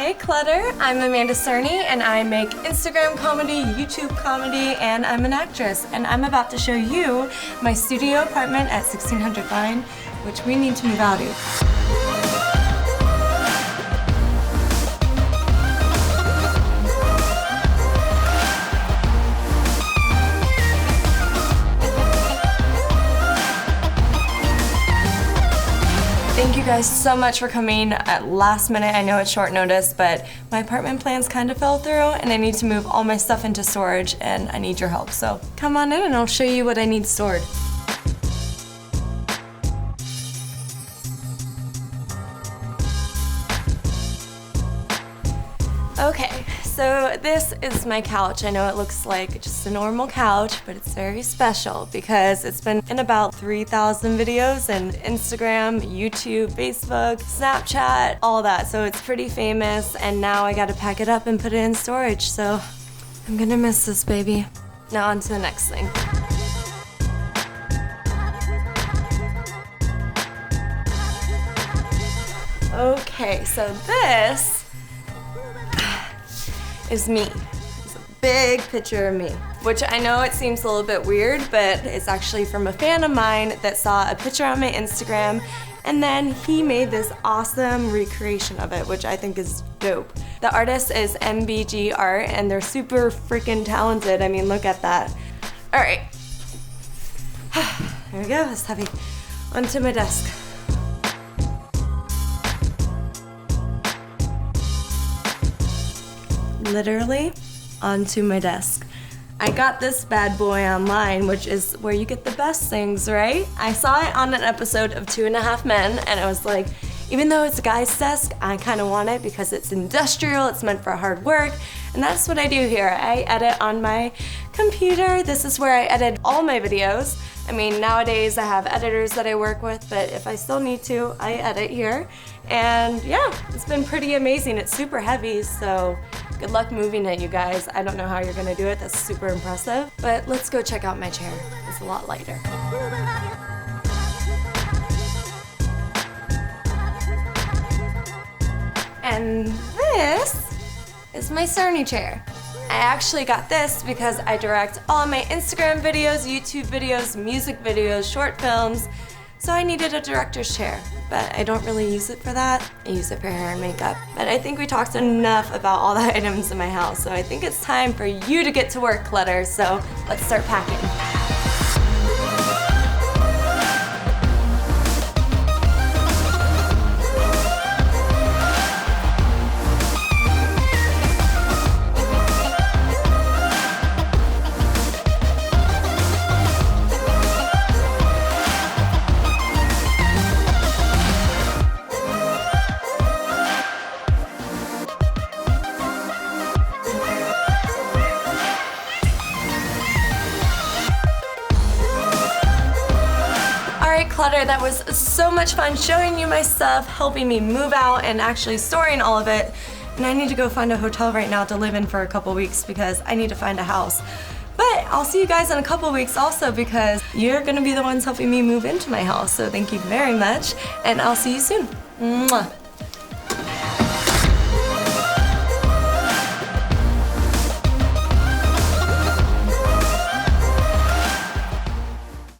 Hey Clutter, I'm Amanda Cerny and I make Instagram comedy, YouTube comedy, and I'm an actress. And I'm about to show you my studio apartment at 1600 Vine, which we need to move out of. Thank you guys so much for coming at last minute. I know it's short notice, but my apartment plans kind of fell through and I need to move all my stuff into storage and I need your help. So come on in and I'll show you what I need stored. Okay, so this is my couch. I know it looks like just a normal couch, but it's very special because it's been in about 3,000 videos and Instagram, YouTube, Facebook, Snapchat, all that. So it's pretty famous and now I gotta pack it up and put it in storage. So I'm gonna miss this baby. Now on to the next thing. Okay, so this is me. It's a big picture of me, which I know it seems a little bit weird, but it's actually from a fan of mine that saw a picture on my Instagram and then he made this awesome recreation of it, which I think is dope. The artist is MBG Art and they're super freaking talented. I mean, look at that. All right, there we go, it's heavy. Onto my desk. Literally onto my desk. I got this bad boy online, which is where you get the best things, right? I saw it on an episode of 2.5 Men and I was like, even though it's a guy's desk, I kind of want it because it's industrial, it's meant for hard work, and that's what I do here. I edit on my computer. This is where I edit all my videos. I mean, nowadays I have editors that I work with, but if I still need to, I edit here. And yeah, it's been pretty amazing. It's super heavy, so good luck moving it, you guys. I don't know how you're gonna do it. That's super impressive. But let's go check out my chair. It's a lot lighter. And this is my Cerny chair. I actually got this because I direct all my Instagram videos, YouTube videos, music videos, short films, so I needed a director's chair, but I don't really use it for that. I use it for hair and makeup. But I think we talked enough about all the items in my house, so I think it's time for you to get to work, Clutter, so let's start packing. Clutter, that was so much fun showing you my stuff, helping me move out and actually storing all of it. And I need to go find a hotel right now to live in for a couple weeks because I need to find a house. But I'll see you guys in a couple weeks also because you're gonna be the ones helping me move into my house. So thank you very much and I'll see you soon. Mwah.